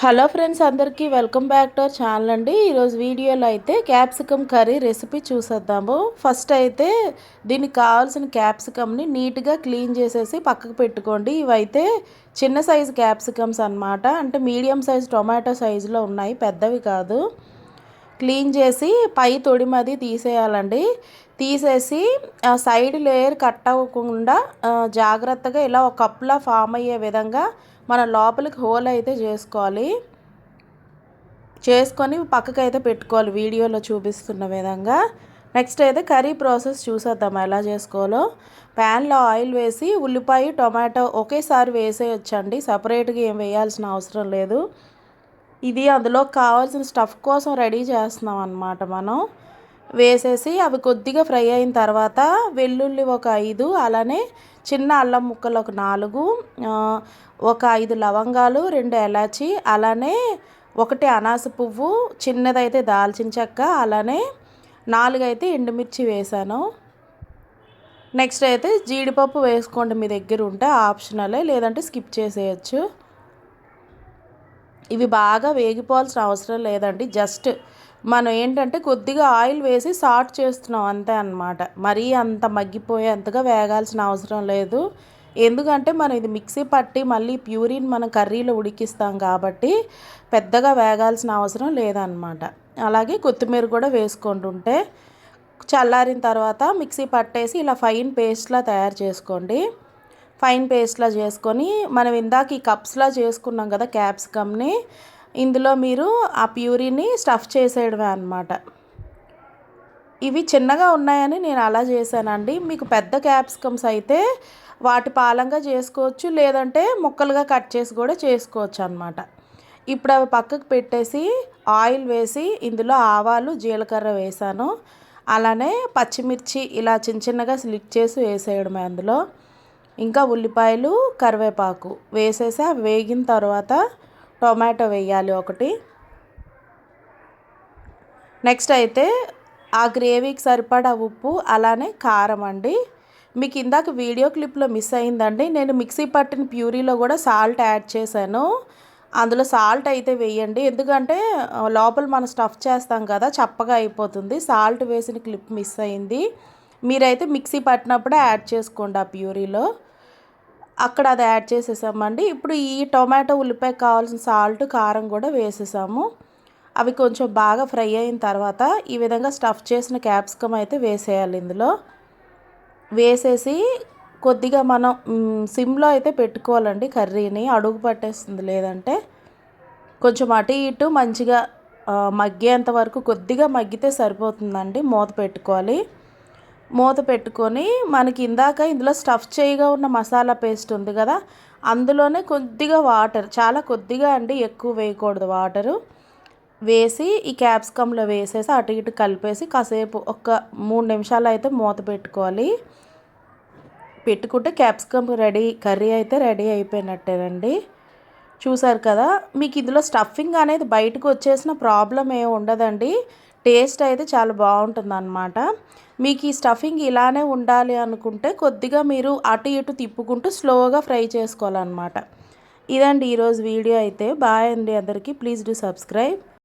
Hello friends, అందరికీ welcome back to our channel అండి. ఈరోజు వీడియోలో అయితే క్యాప్సికమ్ కర్రీ రెసిపీ చూసేద్దాము. ఫస్ట్ అయితే దీనికి కావాల్సిన క్యాప్సికమ్ని నీట్గా క్లీన్ చేసేసి పక్కకు పెట్టుకోండి. ఇవైతే చిన్న సైజు క్యాప్సికమ్స్ అన్నమాట. అంటే మీడియం సైజు టొమాటో సైజులో ఉన్నాయి, పెద్దవి కాదు. క్లీన్ చేసి పై తొడిమది తీసేయాలండి. తీసేసి సైడ్ లేయర్ కట్ అవ్వకుండా జాగ్రత్తగా ఇలా ఒక కప్లా ఫామ్ అయ్యే విధంగా మన లోపలికి హోల్ అయితే చేసుకొని పక్కకైతే పెట్టుకోవాలి వీడియోలో చూపిస్తున్న విధంగా. నెక్స్ట్ అయితే కర్రీ ప్రాసెస్ చూసేద్దాం ఎలా చేసుకోవాలో. ప్యాన్లో ఆయిల్ వేసి ఉల్లిపాయ టొమాటో ఒకేసారి వేసేయొచ్చండి, సపరేట్గా ఏం వేయాల్సిన అవసరం లేదు. ఇది అందులో కావాల్సిన స్టఫ్ కోసం రెడీ చేస్తున్నాం అన్నమాట. మనం వేసేసి అవి కొద్దిగా ఫ్రై అయిన తర్వాత వెల్లుల్లి ఒక 5, అలానే చిన్న అల్లం ముక్కలు ఒక 4, ఒక 5 లవంగాలు, 2 ఎలాచి, అలానే 1 అనాస పువ్వు, చిన్నదైతే దాల్చిన చెక్క, అలానే 4 అయితే ఎండుమిర్చి వేసాను. నెక్స్ట్ అయితే జీడిపప్పు వేసుకోండి, మీ దగ్గర ఉంటే ఆప్షనలే, లేదంటే స్కిప్ చేసేయచ్చు. ఇవి బాగా వేగిపోవాల్సిన అవసరం లేదండి. జస్ట్ మనం ఏంటంటే కొద్దిగా ఆయిల్ వేసి సాట్ చేస్తున్నాం అంతే అన్నమాట. మరీ అంత మగ్గిపోయేంతగా వేగాల్సిన అవసరం లేదు. ఎందుకంటే మనం ఇది మిక్సీ పట్టి మళ్ళీ ప్యూరిన్ మనం కర్రీలో ఉడికిస్తాం కాబట్టి పెద్దగా వేగాల్సిన అవసరం లేదన్నమాట. అలాగే కొత్తిమీర కూడా వేసుకుంటుంటే చల్లారిన తర్వాత మిక్సీ పట్టేసి ఇలా ఫైన్ పేస్ట్లా తయారు చేసుకోండి. ఫైన్ పేస్ట్లా చేసుకొని మనం ఇందాక ఈ కప్స్లా చేసుకున్నాం కదా క్యాప్సికమ్ని, ఇందులో మీరు ఆ ప్యూరీని స్టఫ్ చేసేయడమే అన్నమాట. ఇవి చిన్నగా ఉన్నాయని నేను అలా చేశానండి. మీకు పెద్ద క్యాప్సికమ్స్ అయితే వాటి పాలంగా చేసుకోవచ్చు, లేదంటే ముక్కలుగా కట్ చేసి కూడా చేసుకోవచ్చు అన్నమాట. ఇప్పుడు అవి పక్కకు పెట్టేసి ఆయిల్ వేసి ఇందులో ఆవాలు జీలకర్ర వేసాను. అలానే పచ్చిమిర్చి ఇలా చిన్న చిన్నగా స్లిట్ చేసి వేసేయడమే అందులో. ఇంకా ఉల్లిపాయలు, కరివేపాకు వేసేసి అవి వేగిన తర్వాత టొమాటో వేయాలి ఒకటి. నెక్స్ట్ అయితే ఆ గ్రేవీకి సరిపడా ఉప్పు, అలానే కారం అండి. మీకు ఇందాక వీడియో క్లిప్లో మిస్ అయిందండి, నేను మిక్సీ పట్టిన ప్యూరీలో కూడా సాల్ట్ యాడ్ చేశాను. అందులో సాల్ట్ అయితే వేయండి, ఎందుకంటే లోపల మనం స్టఫ్ చేస్తాం కదా చప్పగా అయిపోతుంది. సాల్ట్ వేసిన క్లిప్ మిస్ అయింది. మీరైతే మిక్సీ పట్టినప్పుడే యాడ్ చేసుకోండి ఆ ప్యూరీలో. అక్కడ అది యాడ్ చేసేసామండి. ఇప్పుడు ఈ టొమాటో ఉల్లిపాయ కావాల్సిన సాల్ట్ కారం కూడా వేసేసాము. అవి కొంచెం బాగా ఫ్రై అయిన తర్వాత ఈ విధంగా స్టఫ్ చేసిన క్యాప్సికమ్ అయితే వేసేయాలి. ఇందులో వేసేసి కొద్దిగా మనం సిమ్లో అయితే పెట్టుకోవాలండి కర్రీని, అడుగు పట్టేస్తుంది లేదంటే. కొంచెం అటు ఇటు మంచిగా మగ్గేంత వరకు కొద్దిగా మగ్గితే సరిపోతుందండి. మూత పెట్టుకోవాలి. మూత పెట్టుకొని మనకి ఇందాక ఇందులో స్టఫ్ చేయగా ఉన్న మసాలా పేస్ట్ ఉంది కదా, అందులోనే కొద్దిగా వాటర్, చాలా కొద్దిగా అండి, ఎక్కువ వేయకూడదు వాటరు, వేసి ఈ క్యాప్సికంలో వేసేసి అటు ఇటు కలిపేసి కాసేపు ఒక 3 నిమిషాలు అయితే మూత పెట్టుకోవాలి. పెట్టుకుంటే క్యాప్సికమ్ కర్రీ అయితే రెడీ అయిపోయినట్టేనండి. చూసారు కదా, మీకు ఇందులో స్టఫింగ్ అనేది బయటకు వచ్చేసిన ప్రాబ్లం ఏమి ఉండదండి. టేస్ట్ అయితే చాలా బాగుంటుంది అన్నమాట. మీకు ఈ స్టఫింగ్ ఇలానే ఉండాలి అనుకుంటే కొద్దిగా మీరు అటు ఇటు తిప్పుకుంటూ స్లోగా ఫ్రై చేసుకోవాలన్నమాట. ఇదండి ఈరోజు వీడియో అయితే. బాయ్ అండి అందరికీ. Please do subscribe.